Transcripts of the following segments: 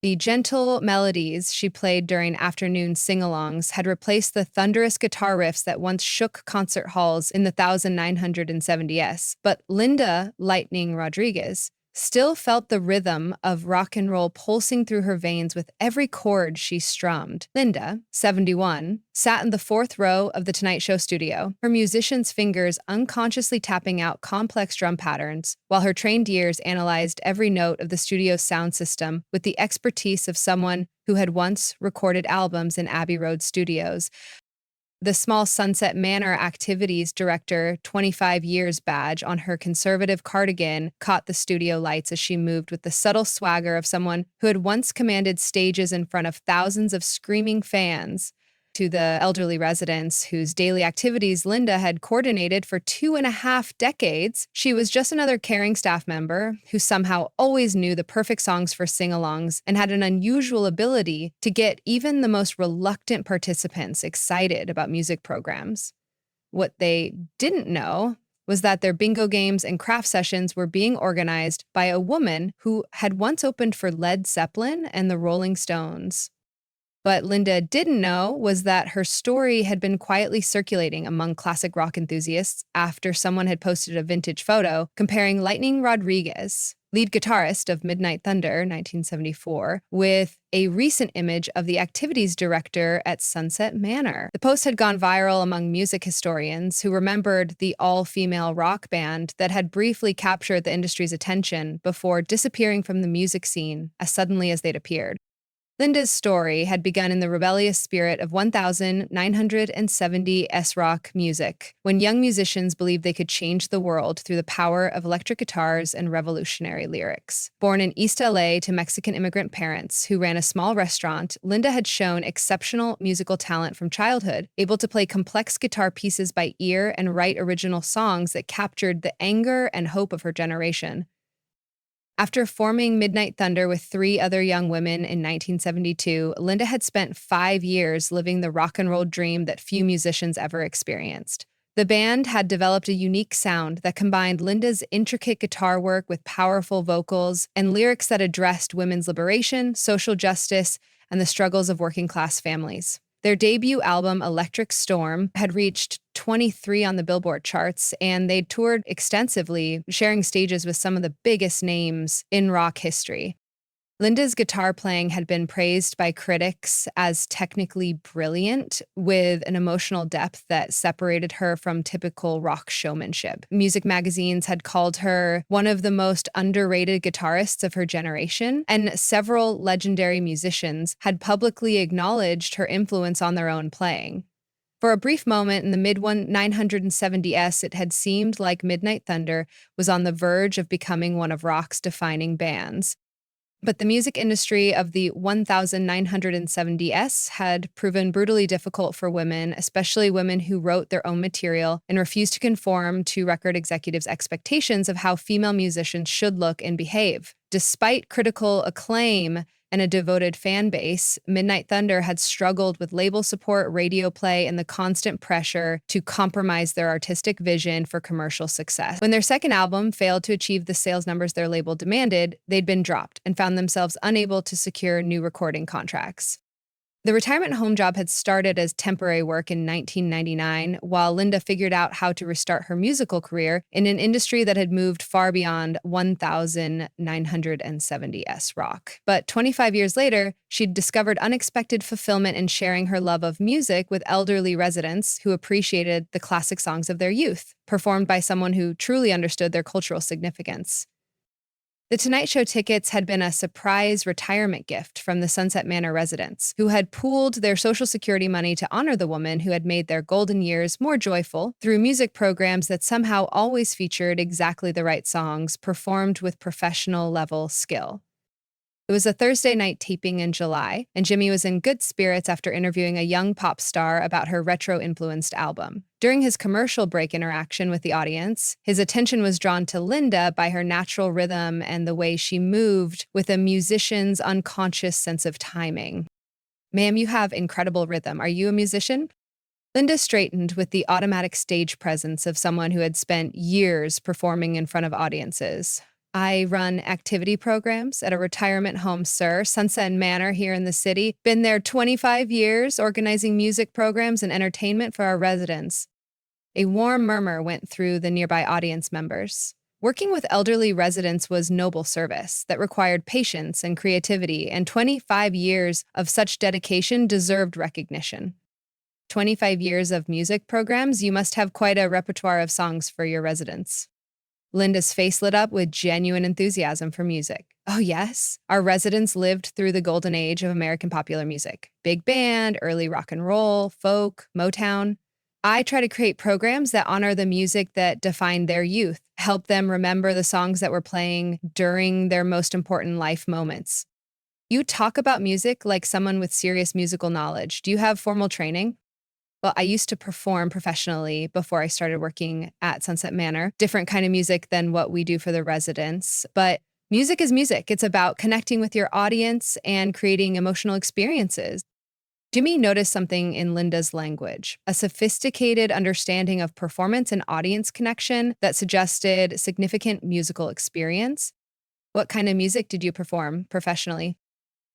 The gentle melodies she played during afternoon sing-alongs had replaced the thunderous guitar riffs that once shook concert halls in the 1970s. But Linda Lightning Rodriguez still felt the rhythm of rock and roll pulsing through her veins with every chord she strummed. Linda, 71, sat in the fourth row of the Tonight Show studio, her musician's fingers unconsciously tapping out complex drum patterns, while her trained ears analyzed every note of the studio's sound system with the expertise of someone who had once recorded albums in Abbey Road studios. The small Sunset Manor activities director 25 years badge on her conservative cardigan caught the studio lights as she moved with the subtle swagger of someone who had once commanded stages in front of thousands of screaming fans. To the elderly residents whose daily activities Linda had coordinated for 2.5 decades, she was just another caring staff member who somehow always knew the perfect songs for sing-alongs and had an unusual ability to get even the most reluctant participants excited about music programs. What they didn't know was that their bingo games and craft sessions were being organized by a woman who had once opened for Led Zeppelin and the Rolling Stones. What Linda didn't know was that her story had been quietly circulating among classic rock enthusiasts after someone had posted a vintage photo comparing Lightning Rodriguez, lead guitarist of Midnight Thunder, 1974, with a recent image of the activities director at Sunset Manor. The post had gone viral among music historians who remembered the all-female rock band that had briefly captured the industry's attention before disappearing from the music scene as suddenly as they'd appeared. Linda's story had begun in the rebellious spirit of 1970 S-rock music, when young musicians believed they could change the world through the power of electric guitars and revolutionary lyrics. Born in East LA to Mexican immigrant parents who ran a small restaurant, Linda had shown exceptional musical talent from childhood, able to play complex guitar pieces by ear and write original songs that captured the anger and hope of her generation. After forming Midnight Thunder with 3 other young women in 1972, Linda had spent 5 years living the rock and roll dream that few musicians ever experienced. The band had developed a unique sound that combined Linda's intricate guitar work with powerful vocals and lyrics that addressed women's liberation, social justice, and the struggles of working-class families. Their debut album, Electric Storm, had reached 23 on the Billboard charts, and they'd toured extensively, sharing stages with some of the biggest names in rock history. Linda's guitar playing had been praised by critics as technically brilliant, with an emotional depth that separated her from typical rock showmanship. Music magazines had called her one of the most underrated guitarists of her generation, and several legendary musicians had publicly acknowledged her influence on their own playing. For a brief moment in the mid-1970s, it had seemed like Midnight Thunder was on the verge of becoming one of rock's defining bands. But the music industry of the 1970s had proven brutally difficult for women, especially women who wrote their own material and refused to conform to record executives' expectations of how female musicians should look and behave. Despite critical acclaim and a devoted fan base, Midnight Thunder had struggled with label support, radio play, and the constant pressure to compromise their artistic vision for commercial success. When their second album failed to achieve the sales numbers their label demanded, they'd been dropped and found themselves unable to secure new recording contracts. The retirement home job had started as temporary work in 1999, while Linda figured out how to restart her musical career in an industry that had moved far beyond 1970s rock. But 25 years later, she'd discovered unexpected fulfillment in sharing her love of music with elderly residents who appreciated the classic songs of their youth, performed by someone who truly understood their cultural significance. The Tonight Show tickets had been a surprise retirement gift from the Sunset Manor residents, who had pooled their Social Security money to honor the woman who had made their golden years more joyful through music programs that somehow always featured exactly the right songs, performed with professional-level skill. It was a Thursday night taping in July, and Jimmy was in good spirits after interviewing a young pop star about her retro-influenced album. During his commercial break interaction with the audience, his attention was drawn to Linda by her natural rhythm and the way she moved with a musician's unconscious sense of timing. "Ma'am, you have incredible rhythm. Are you a musician?" Linda straightened with the automatic stage presence of someone who had spent years performing in front of audiences. I run activity programs at a retirement home, sir, Sunset Manor here in the city. Been there 25 years, organizing music programs and entertainment for our residents. A warm murmur went through the nearby audience members. Working with elderly residents was noble service that required patience and creativity, and 25 years of such dedication deserved recognition. 25 years of music programs, you must have quite a repertoire of songs for your residents. Linda's face lit up with genuine enthusiasm for music. Oh, yes. Our residents lived through the golden age of American popular music. Big band, early rock and roll, folk, Motown. I try to create programs that honor the music that defined their youth, help them remember the songs that were playing during their most important life moments. You talk about music like someone with serious musical knowledge. Do you have formal training? Well, I used to perform professionally before I started working at Sunset Manor, different kind of music than what we do for the residents. But music is music. It's about connecting with your audience and creating emotional experiences. Jimmy noticed something in Linda's language, a sophisticated understanding of performance and audience connection that suggested significant musical experience. What kind of music did you perform professionally?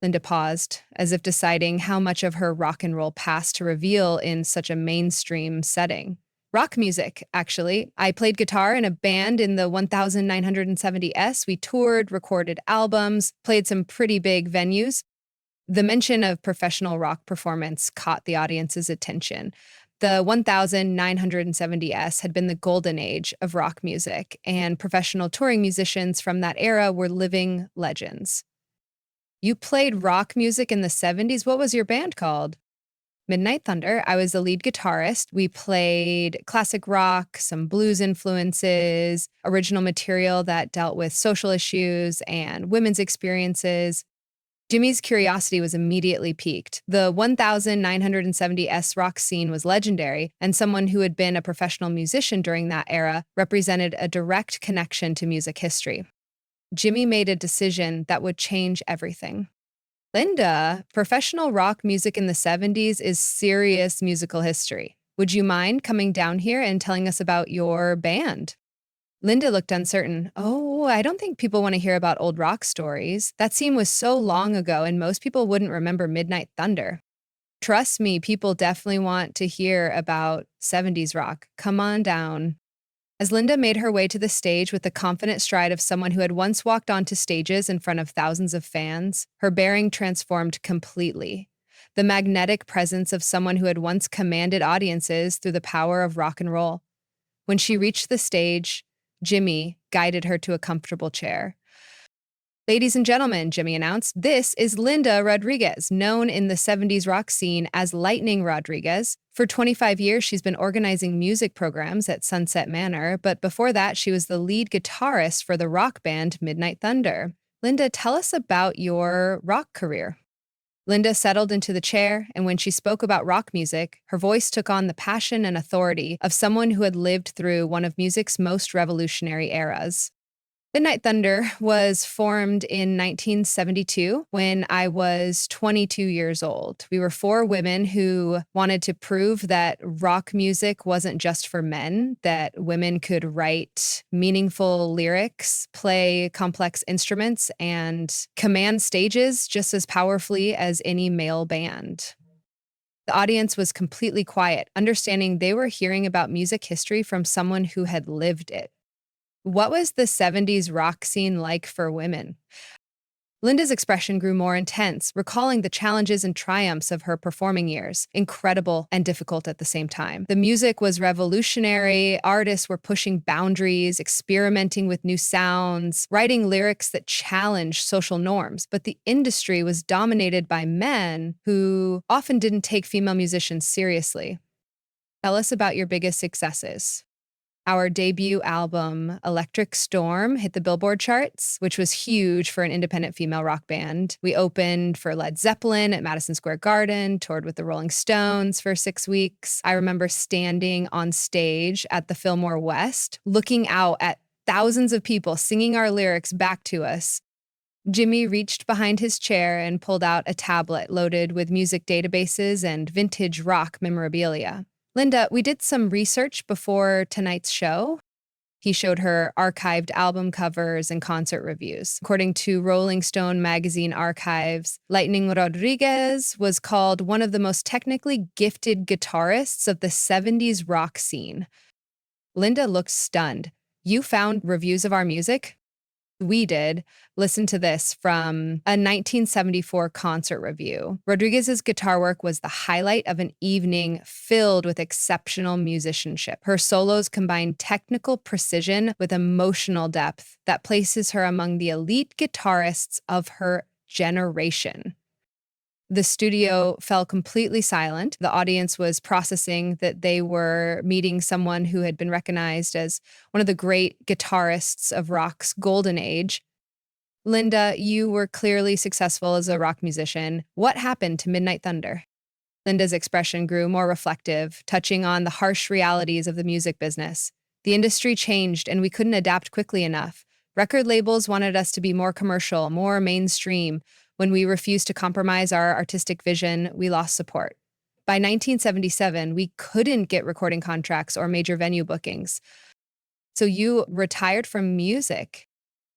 Linda paused, as if deciding how much of her rock and roll past to reveal in such a mainstream setting. Rock music, actually. I played guitar in a band in the 1970s. We toured, recorded albums, played some pretty big venues. The mention of professional rock performance caught the audience's attention. The 1970s had been the golden age of rock music, and professional touring musicians from that era were living legends. You played rock music in the 70s. What was your band called? Midnight Thunder. I was the lead guitarist. We played classic rock, some blues influences, original material that dealt with social issues and women's experiences. Jimmy's curiosity was immediately piqued. The 1970s rock scene was legendary, and someone who had been a professional musician during that era represented a direct connection to music history. Jimmy made a decision that would change everything. Linda, professional rock music in the 70s is serious musical history. Would you mind coming down here and telling us about your band? Linda looked uncertain. Oh, I don't think people want to hear about old rock stories. That scene was so long ago, and most people wouldn't remember Midnight Thunder. Trust me, people definitely want to hear about 70s rock. Come on down. As Linda made her way to the stage with the confident stride of someone who had once walked onto stages in front of thousands of fans, her bearing transformed completely. The magnetic presence of someone who had once commanded audiences through the power of rock and roll. When she reached the stage, Jimmy guided her to a comfortable chair. Ladies and gentlemen, Jimmy announced, this is Linda Rodriguez, known in the 70s rock scene as Lightning Rodriguez. For 25 years, she's been organizing music programs at Sunset Manor, but before that, she was the lead guitarist for the rock band Midnight Thunder. Linda, tell us about your rock career. Linda settled into the chair, and when she spoke about rock music, her voice took on the passion and authority of someone who had lived through one of music's most revolutionary eras. Midnight Thunder was formed in 1972 when I was 22 years old. We were four women who wanted to prove that rock music wasn't just for men, that women could write meaningful lyrics, play complex instruments, and command stages just as powerfully as any male band. The audience was completely quiet, understanding they were hearing about music history from someone who had lived it. What was the 70s rock scene like for women? Linda's expression grew more intense, recalling the challenges and triumphs of her performing years, incredible and difficult at the same time. The music was revolutionary, artists were pushing boundaries, experimenting with new sounds, writing lyrics that challenged social norms, but the industry was dominated by men who often didn't take female musicians seriously. Tell us about your biggest successes. Our debut album, Electric Storm, hit the Billboard charts, which was huge for an independent female rock band. We opened for Led Zeppelin at Madison Square Garden, toured with the Rolling Stones for 6 weeks. I remember standing on stage at the Fillmore West, looking out at thousands of people singing our lyrics back to us. Jimmy reached behind his chair and pulled out a tablet loaded with music databases and vintage rock memorabilia. Linda, we did some research before tonight's show. He showed her archived album covers and concert reviews. According to Rolling Stone magazine archives, Lightning Rodriguez was called one of the most technically gifted guitarists of the 70s rock scene. Linda looked stunned. You found reviews of our music? We did. Listen to this from a 1974 concert review. Rodriguez's guitar work was the highlight of an evening filled with exceptional musicianship. Her solos combine technical precision with emotional depth that places her among the elite guitarists of her generation. The studio fell completely silent. The audience was processing that they were meeting someone who had been recognized as one of the great guitarists of rock's golden age. Linda, you were clearly successful as a rock musician. What happened to Midnight Thunder? Linda's expression grew more reflective, touching on the harsh realities of the music business. The industry changed, and we couldn't adapt quickly enough. Record labels wanted us to be more commercial, more mainstream. When we refused to compromise our artistic vision, we lost support. By 1977, we couldn't get recording contracts or major venue bookings. So you retired from music?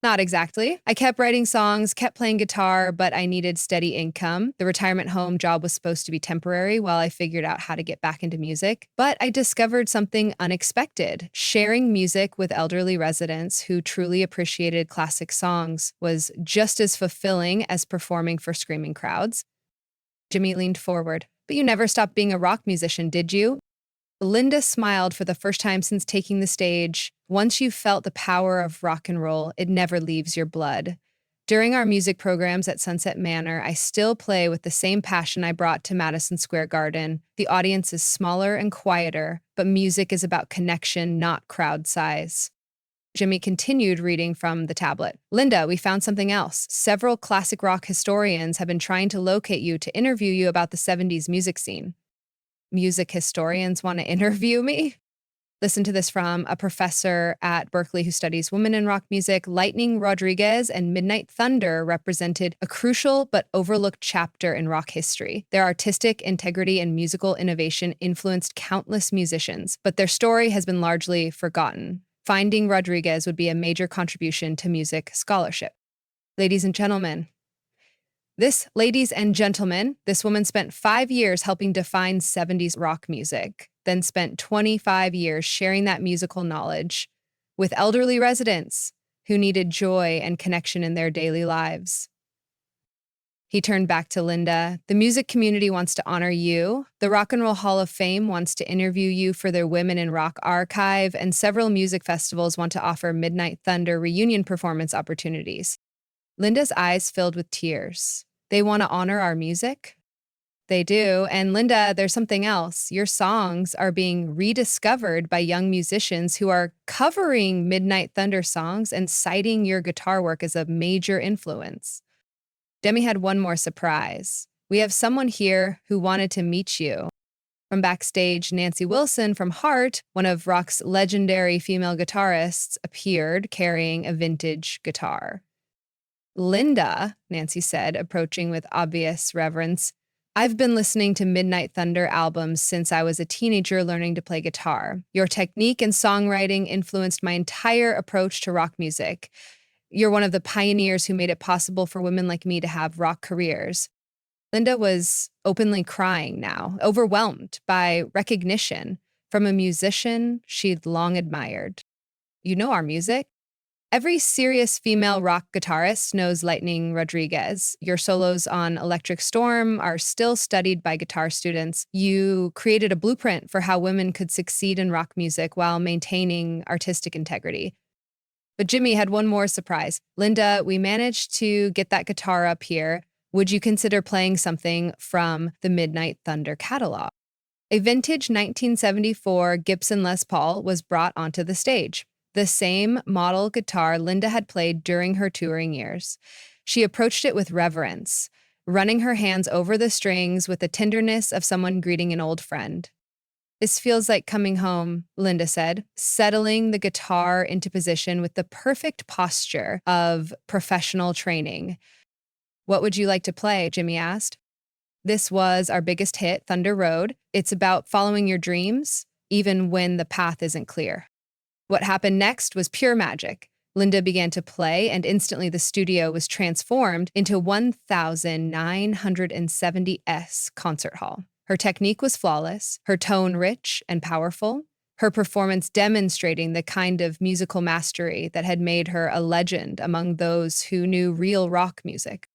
Not exactly. I kept writing songs, kept playing guitar, but I needed steady income. The retirement home job was supposed to be temporary while I figured out how to get back into music. But I discovered something unexpected. Sharing music with elderly residents who truly appreciated classic songs was just as fulfilling as performing for screaming crowds. Jimmy leaned forward. But you never stopped being a rock musician, did you? Linda smiled for the first time since taking the stage. Once you've felt the power of rock and roll, it never leaves your blood. During our music programs at Sunset Manor, I still play with the same passion I brought to Madison Square Garden. The audience is smaller and quieter, but music is about connection, not crowd size. Jimmy continued reading from the tablet. Linda, we found something else. Several classic rock historians have been trying to locate you to interview you about the 70s music scene. Music historians want to interview me? Listen to this from a professor at Berkeley who studies women in rock music. Lightning Rodriguez and Midnight Thunder represented a crucial but overlooked chapter in rock history. Their artistic integrity and musical innovation influenced countless musicians, but their story has been largely forgotten. Finding Rodriguez would be a major contribution to music scholarship. Ladies and gentlemen, this woman spent 5 years helping define 70s rock music, then spent 25 years sharing that musical knowledge with elderly residents who needed joy and connection in their daily lives. He turned back to Linda. The music community wants to honor you. The Rock and Roll Hall of Fame wants to interview you for their Women in Rock archive, and several music festivals want to offer Midnight Thunder reunion performance opportunities. Linda's eyes filled with tears. They want to honor our music? They do. And Linda, there's something else. Your songs are being rediscovered by young musicians who are covering Midnight Thunder songs and citing your guitar work as a major influence. Demi had one more surprise. We have someone here who wanted to meet you. From backstage, Nancy Wilson from Heart, one of rock's legendary female guitarists, appeared carrying a vintage guitar. Linda, Nancy said, approaching with obvious reverence, I've been listening to Midnight Thunder albums since I was a teenager learning to play guitar. Your technique and songwriting influenced my entire approach to rock music. You're one of the pioneers who made it possible for women like me to have rock careers. Linda was openly crying now, overwhelmed by recognition from a musician she'd long admired. You know our music? Every serious female rock guitarist knows Lightning Rodriguez. Your solos on Electric Storm are still studied by guitar students. You created a blueprint for how women could succeed in rock music while maintaining artistic integrity. But Jimmy had one more surprise. Linda, we managed to get that guitar up here. Would you consider playing something from the Midnight Thunder catalog? A vintage 1974 Gibson Les Paul was brought onto the stage. The same model guitar Linda had played during her touring years. She approached it with reverence, running her hands over the strings with the tenderness of someone greeting an old friend. This feels like coming home, Linda said, settling the guitar into position with the perfect posture of professional training. What would you like to play? Jimmy asked. This was our biggest hit, Thunder Road. It's about following your dreams, even when the path isn't clear. What happened next was pure magic. Linda began to play, and instantly the studio was transformed into 1970s concert hall. Her technique was flawless, her tone rich and powerful, her performance demonstrating the kind of musical mastery that had made her a legend among those who knew real rock music.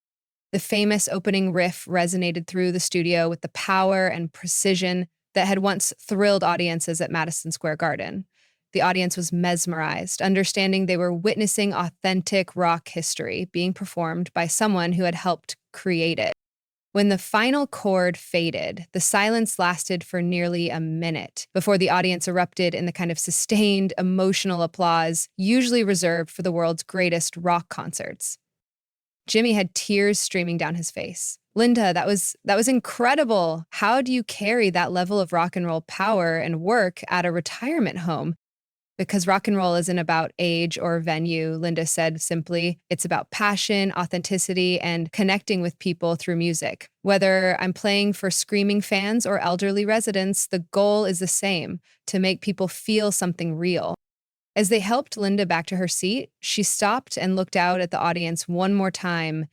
The famous opening riff resonated through the studio with the power and precision that had once thrilled audiences at Madison Square Garden. The audience was mesmerized, understanding they were witnessing authentic rock history being performed by someone who had helped create it. When the final chord faded, the silence lasted for nearly a minute before the audience erupted in the kind of sustained, emotional applause usually reserved for the world's greatest rock concerts. Jimmy had tears streaming down his face. Linda, that was incredible. How do you carry that level of rock and roll power and work at a retirement home? Because rock and roll isn't about age or venue, Linda said simply. It's about passion, authenticity, and connecting with people through music. Whether I'm playing for screaming fans or elderly residents, the goal is the same, to make people feel something real. As they helped Linda back to her seat, she stopped and looked out at the audience one more time.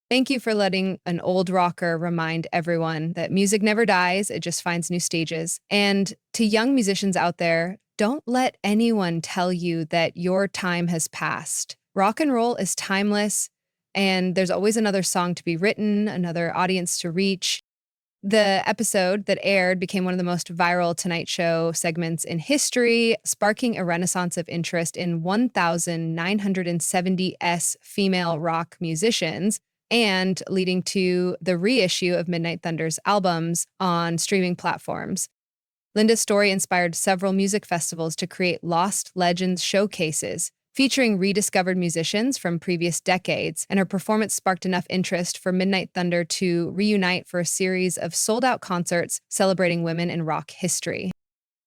Thank you for letting an old rocker remind everyone that music never dies, it just finds new stages. And to young musicians out there, don't let anyone tell you that your time has passed. Rock and roll is timeless, and there's always another song to be written, another audience to reach. The episode that aired became one of the most viral Tonight Show segments in history, sparking a renaissance of interest in 1970s female rock musicians and leading to the reissue of Midnight Thunder's albums on streaming platforms. Linda's story inspired several music festivals to create Lost Legends showcases, featuring rediscovered musicians from previous decades, and her performance sparked enough interest for Midnight Thunder to reunite for a series of sold-out concerts celebrating women in rock history.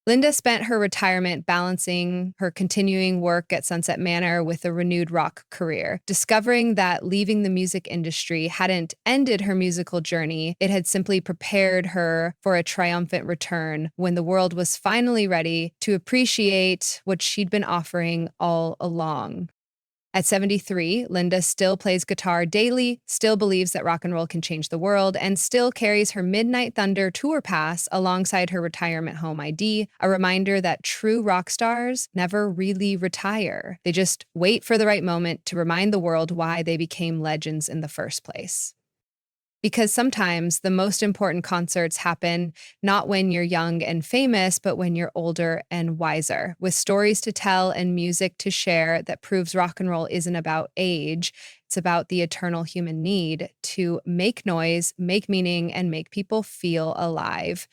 Linda spent her retirement balancing her continuing work at Sunset Manor with a renewed rock career, discovering that leaving the music industry hadn't ended her musical journey. It had simply prepared her for a triumphant return when the world was finally ready to appreciate what she'd been offering all along. At 73, Linda still plays guitar daily, still believes that rock and roll can change the world, and still carries her Midnight Thunder tour pass alongside her retirement home ID, a reminder that true rock stars never really retire. They just wait for the right moment to remind the world why they became legends in the first place. Because sometimes the most important concerts happen not when you're young and famous, but when you're older and wiser, with stories to tell and music to share that proves rock and roll isn't about age. It's about the eternal human need to make noise, make meaning, and make people feel alive.